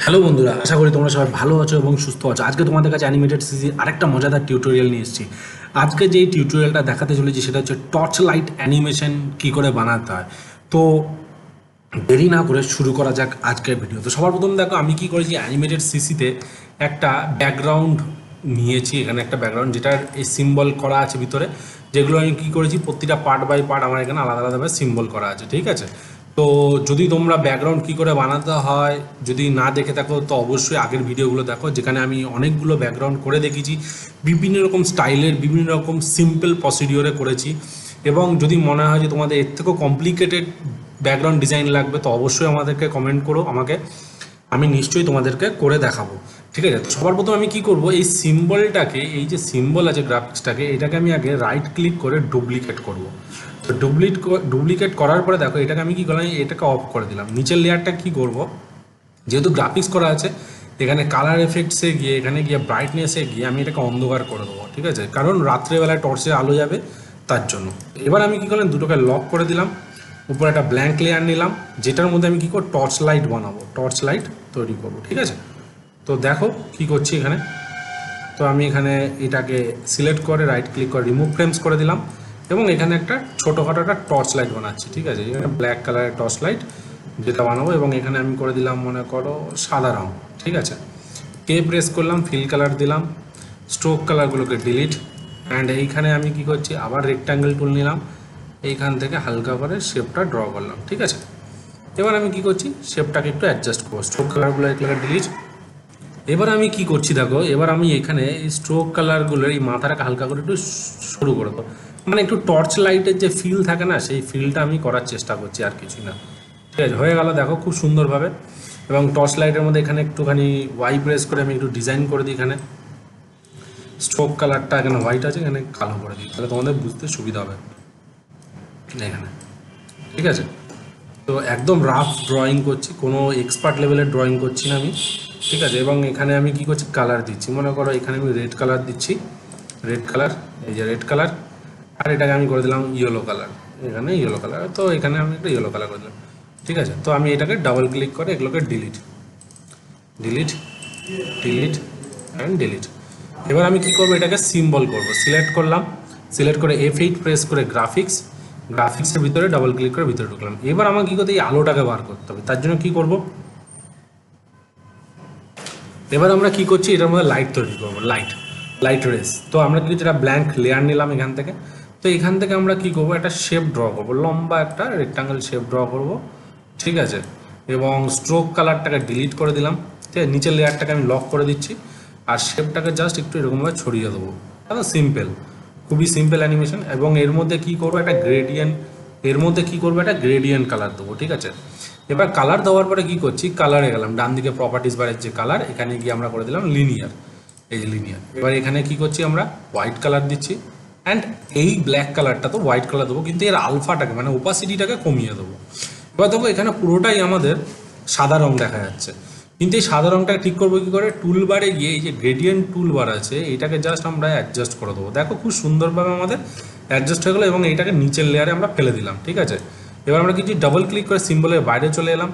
Hello বন্ধুরা, আশা করি তোমরা সবাই ভালো আছো এবং সুস্থ আছো। আজকে তোমাদের কাছে অ্যানিমেটেড সিরিজের আরেকটা মজাদার টিউটোরিয়াল নিয়ে এসেছি। আজকে যেই টিউটোরিয়ালটা দেখাতে চলেছি সেটা হচ্ছে টর্চ লাইট অ্যানিমেশন কী করে বানাতে হয়। তো দেরি না করে শুরু করা যাক আজকের ভিডিও। তো সবার প্রথম দেখো আমি কি করেছি, অ্যানিমেটেড সিসিতে একটা ব্যাকগ্রাউন্ড নিয়েছি। এখানে একটা ব্যাকগ্রাউন্ড যেটার এই সিম্বল করা আছে ভিতরে, যেগুলো আমি কী করেছি প্রতিটা পার্ট বাই পার্ট আমার এখানে আলাদা আলাদাভাবে সিম্বল করা আছে, ঠিক আছে। তো যদি তোমরা ব্যাকগ্রাউন্ড কী করে বানাতে হয় যদি না দেখে থাকো তো অবশ্যই আগের ভিডিওগুলো দেখো, যেখানে আমি অনেকগুলো ব্যাকগ্রাউন্ড করে দেখিয়েছি, বিভিন্ন রকম স্টাইলের বিভিন্ন রকম সিম্পল প্রসিডিওরে করেছি। এবং যদি মনে হয় যে তোমাদের এর থেকেও কমপ্লিকেটেড ব্যাকগ্রাউন্ড ডিজাইন লাগবে তো অবশ্যই আমাদেরকে কমেন্ট করো আমাকে, আমি নিশ্চয়ই তোমাদেরকে করে দেখাবো, ঠিক আছে। সবার প্রথম আমি কি করব, এই সিম্বলটাকে, এই যে সিম্বল আছে গ্রাফিক্সটাকে, এটাকে আমি আগে রাইট ক্লিক করে ডুপ্লিকেট করব। তো ডুপ্লিকেট করার পরে দেখো এটাকে আমি কি করলাম, এটাকে অফ করে দিলাম। নিচের লেয়ারটা কি করব, যেহেতু গ্রাফিক্স করা আছে এখানে কালার এফেক্টসে গিয়ে, এখানে গিয়ে ব্রাইটনেসে গিয়ে আমি এটাকে অন্ধকার করে দেবো, ঠিক আছে, কারণ রাত্রেবেলায় টর্চের আলো যাবে তার জন্য। এবার আমি কী করলাম, দুটোকে লক করে দিলাম, উপরে একটা ব্ল্যাঙ্ক লেয়ার নিলাম, যেটার মধ্যে আমি কী করব টর্চ লাইট বানাবো, টর্চ লাইট তৈরি করব, ঠিক আছে। তো দেখো কি করছি এখানে। তো আমি এখানে এটাকে সিলেক্ট করে রাইট ক্লিক করে রিমুভ ফ্রেমস করে দিলাম এবং এখানে একটা ছোটোখাটো একটা টর্চ লাইট বানাচ্ছি, ঠিক আছে। এখানে ব্ল্যাক কালারের টর্চ লাইট যেটা বানাবো এবং এখানে আমি করে দিলাম মনে করো সাদা রঙ, ঠিক আছে। কে প্রেস করলাম, ফিল কালার দিলাম, স্ট্রোক কালারগুলোকে ডিলিট। অ্যান্ড এইখানে আমি কি করছি, আবার রেক্ট্যাঙ্গেল টুল নিলাম, এইখান থেকে হালকা করে শেপটা ড্র করলাম, ঠিক আছে। এবার আমি কি করছি, শেপটাকে একটু অ্যাডজাস্ট করবো, স্ট্রোক কালারগুলো এগুলোকে ডিলিট। এবার আমি কি করছি দেখো, এবার আমি এখানে এই স্ট্রোক কালারগুলোর এই মাথাটাকে হালকা করে একটু শুরু করে দেবো, মানে একটু টর্চ লাইটের যে ফিল থাকে না, সেই ফিলটা আমি করার চেষ্টা করছি, আর কিছুই না, ঠিক আছে। হয়ে গেল দেখো খুব সুন্দরভাবে। এবং টর্চ লাইটের মধ্যে এখানে একটুখানি ওয়াই প্রেস করে আমি একটু ডিজাইন করে দিই, এখানে স্ট্রোক কালারটা এখানে হোয়াইট আছে, এখানে কালো করে দিই, তাহলে তোমাদের বুঝতে সুবিধা হবে এখানে, ঠিক আছে। তো একদম রাফ ড্রয়িং করছি, কোনো এক্সপার্ট লেভেলের ড্রয়িং করছি না আমি, ঠিক আছে। এবং এখানে আমি কি করছি, কালার দিচ্ছি, মনে করো এখানে আমি রেড কালার দিচ্ছি, রেড কালার, এই যে রেড কালার। আর এটাকে আমি করে দিলাম ইয়েলো কালার, এখানে ইয়েলো কালার, তো এখানে আমি একটা ইয়েলো কালার করে দিলাম, ঠিক আছে। তো আমি এটাকে ডাবল ক্লিক করে এগুলোকে delete delete delete and delete. এবার আমি কি করবো, এটাকে সিম্বল করব, সিলেক্ট করলাম, সিলেক্ট করে F8 প্রেস করে গ্রাফিক্সের ভিতরে ডাবল ক্লিক করে ভিতরে ঢুকলাম। এবার আমাকে কী করতে, এই আলোটাকে বার করতে হবে, তার জন্য কি করব, এবার আমরা কি করছি, এটার মধ্যে লাইট তৈরি করবো, লাইট রেস। তো আমরা কি যেটা ব্ল্যাঙ্ক লেয়ার নিলাম এখান থেকে, তো এখান থেকে আমরা কি করবো, একটা শেপ ড্র করবো, লম্বা একটা রেক্টাঙ্গেল শেপ ড্র করব, ঠিক আছে। এবং স্ট্রোক কালারটাকে ডিলিট করে দিলাম, ঠিক আছে। নিচের লেয়ারটাকে আমি লক করে দিচ্ছি আর শেপটাকে জাস্ট একটু এরকমভাবে ছড়িয়ে দেবো, তাহলে সিম্পল, খুবই সিম্পল অ্যানিমেশন। এবং এর মধ্যে কি করবো, একটা গ্রেডিয়েন্ট, এর মধ্যে কি করবো, একটা গ্রেডিয়েন্ট কালার দেবো, ঠিক আছে। এবার কালার দেওয়ার পরে কি করছি, কালারে গেলাম, ডান দিকে প্রপার্টিস বারের যে কালার, এখানে গিয়ে আমরা করে দিলাম লিনিয়ার, এই যে লিনিয়ার। এবার এখানে কি করছি, আমরা হোয়াইট কালার দিচ্ছি অ্যান্ড এই ব্ল্যাক কালারটা তো হোয়াইট কালার দেবো, কিন্তু এর আলফাটাকে মানে ওপাসিটিটাকে কমিয়ে দেবো। এবার দেখো এখানে পুরোটাই আমাদের সাদা রং দেখা যাচ্ছে, কিন্তু এই সাদা রংটাকে ঠিক করবো কী করে, টুল বারে গিয়ে এই যে গ্রেডিয়েন্ট টুল বার আছে এইটাকে জাস্ট আমরা অ্যাডজাস্ট করে দেবো। দেখো খুব সুন্দরভাবে আমাদের অ্যাডজাস্ট হয়ে গেলো এবং এইটাকে নিচের লেয়ারে আমরা ফেলে দিলাম, ঠিক আছে। এবার আমরা কিছু ডাবল ক্লিক করে সিম্বলের বাইরে চলে এলাম।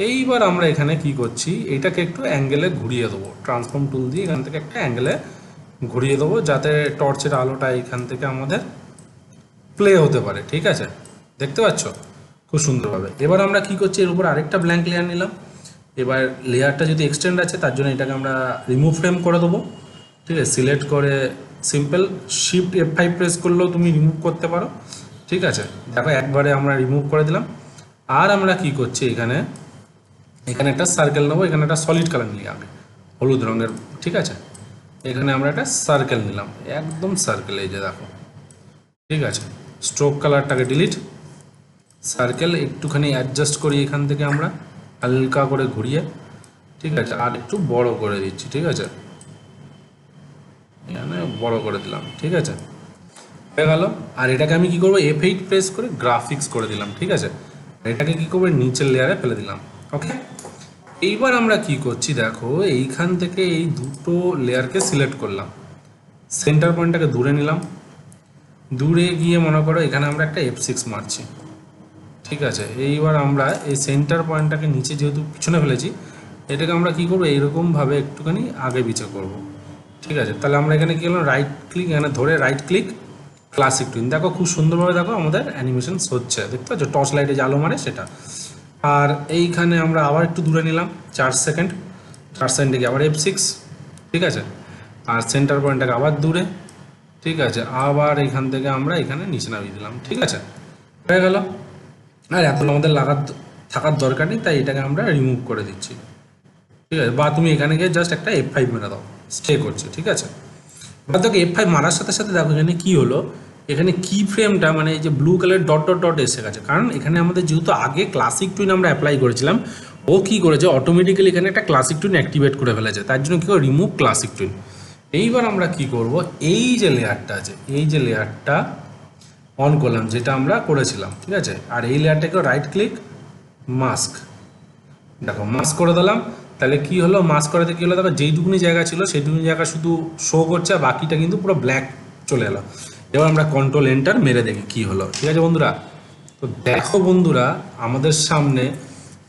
এইবার আমরা এখানে কি করছি, এইটাকে একটু অ্যাঙ্গেলে ঘুরিয়ে দেবো, ট্রান্সফর্ম টুল দিয়ে এখান থেকে একটা অ্যাঙ্গেলে ঘুরিয়ে দেবো, যাতে টর্চের আলোটা এখান থেকে আমাদের প্লে হতে পারে, ঠিক আছে। দেখতে পাচ্ছ খুব সুন্দরভাবে। এবার আমরা কি করছি, এর উপর আরেকটা ব্ল্যাঙ্ক লেয়ার নিলাম। এবার লেয়ারটা যদি এক্সটেন্ড আছে তার জন্য এটাকে আমরা রিমুভ ফ্রেম করে দেবো, ঠিক আছে। সিলেক্ট করে সিম্পল শিফট F5 প্রেস করলেও তুমি রিমুভ করতে পারো, ঠিক আছে। দেখো একবারে আমরা রিমুভ করে দিলাম। আর আমরা কি করছি, এখানে একটা সার্কেল নেবো, এখানে একটা সলিড কালার নিই আগে, হলুদ রঙের, ঠিক আছে। এখানে আমরা একটা সার্কেল নিলাম, একদম সার্কেল, এই যে দেখো, ঠিক আছে। স্ট্রোক কালারটাকে ডিলিট, সার্কেল একটুখানি অ্যাডজাস্ট করি এখান থেকে আমরা হালকা করে ঘুরিয়ে, ঠিক আছে। আর একটু বড় করে দিচ্ছি, ঠিক আছে, এখানে বড় করে দিলাম, ঠিক আছে, হয়ে গেল। আর এটাকে আমি কি করবো, F8 প্রেস করে গ্রাফিক্স করে দিলাম, ঠিক আছে। এটাকে কি করবো, নিচের লেয়ারে ফেলে দিলাম, ওকে। এইবার আমরা কি করছি দেখো, এইখান থেকে এই দুটো লেয়ারকে সিলেক্ট করলাম, সেন্টার পয়েন্টটাকে দূরে নিলাম, দূরে গিয়ে মনে করো এখানে আমরা একটা F6 মারছি, ঠিক আছে। এইবার আমরা এই সেন্টার পয়েন্টটাকে নিচে যেহেতু পিছনে ফেলেছি এটাকে আমরা কি করবো, এইরকমভাবে একটুখানি আগে পিছে করব। ঠিক আছে, তাহলে আমরা এখানে কি করলাম, রাইট ক্লিক, এখানে ধরে রাইট ক্লিক ক্লাসিক টুইন, দেখো খুব সুন্দরভাবে দেখো আমাদের অ্যানিমেশন হচ্ছে, দেখতে পাচ্ছ টর্চ লাইটে যে আলো মানে সেটা। আর এইখানে আমরা আবার একটু দূরে নিলাম 4 সেকেন্ড, 4 সেকেন্ডে আবার F6, ঠিক আছে। আর সেন্টার পয়েন্টটাকে আবার দূরে, ঠিক আছে, আবার এখান থেকে আমরা এখানে নিচে নামিয়ে দিলাম, ঠিক আছে, হয়ে গেল। আর এখন আমাদের থাকার দরকার নেই, তাই এটাকে আমরা রিমুভ করে দিচ্ছি, ঠিক আছে। বা তুমি এখানে গিয়ে জাস্ট একটা F5 মেরে দাও, স্টে করছে, ঠিক আছে। এবার দেখো F5 মারার সাথে সাথে দেখো এখানে কি হলো, এখানে কি ফ্রেমটা মানে এই যে blue colour dot dot dot এসে গেছে, কারণ এখানে আমাদের যেহেতু আগে ক্লাসিক টুইন আমরা অ্যাপ্লাই করেছিলাম, ও কি করেছে অটোমেটিক্যালি এখানে একটা ক্লাসিক টুইন অ্যাক্টিভেট করে ফেলেছে, তার জন্য কি করে রিমুভ ক্লাসিক টুইন। এইবার আমরা কি করব, এই যে লেয়ারটা আছে, এই যে লেয়ারটা অন করলাম যেটা আমরা করেছিলাম, ঠিক আছে। আর এই লেয়ারটাকে রাইট ক্লিক মাস্ক, দেখো মাস্ক করে দিলাম। তাহলে কি হলো, মাস্ক করাতে কি হলো, দেখো যেইটুকুনি জায়গা ছিল সেইটুকুনি জায়গা শুধু শো করছে, আর বাকিটা কিন্তু পুরো ব্ল্যাক চলে এলো। এবার আমরা কন্ট্রোল এন্টার মেরে দেখি কি হলো, ঠিক আছে বন্ধুরা। তো দেখো বন্ধুরা, আমাদের সামনে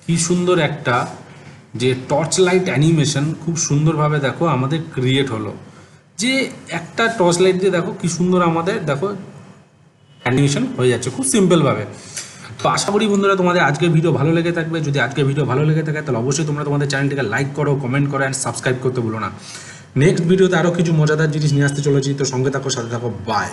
কি সুন্দর একটা যে টর্চ লাইট অ্যানিমেশন খুব সুন্দরভাবে দেখো আমাদের ক্রিয়েট হলো, যে একটা টর্চ লাইট দিয়ে দেখো কি সুন্দর আমাদের দেখো অ্যানিমেশন হয়ে যাচ্ছে খুব সিম্পলভাবে। তো আশা করি বন্ধুরা তোমাদের আজকের ভিডিও ভালো লেগে থাকবে। যদি আজকের ভিডিও ভালো লেগে থাকে তাহলে অবশ্যই তোমরা তোমাদের চ্যানেলটিকে লাইক করো, কমেন্ট করো অ্যান্ড সাবস্ক্রাইব করতে ভুলো না। নেক্সট ভিডিওতে আরও কিছু মজাদার জিনিস নিয়ে আসতে চলেছি, তো সঙ্গে থাকো, সাথে থাকো, বাই।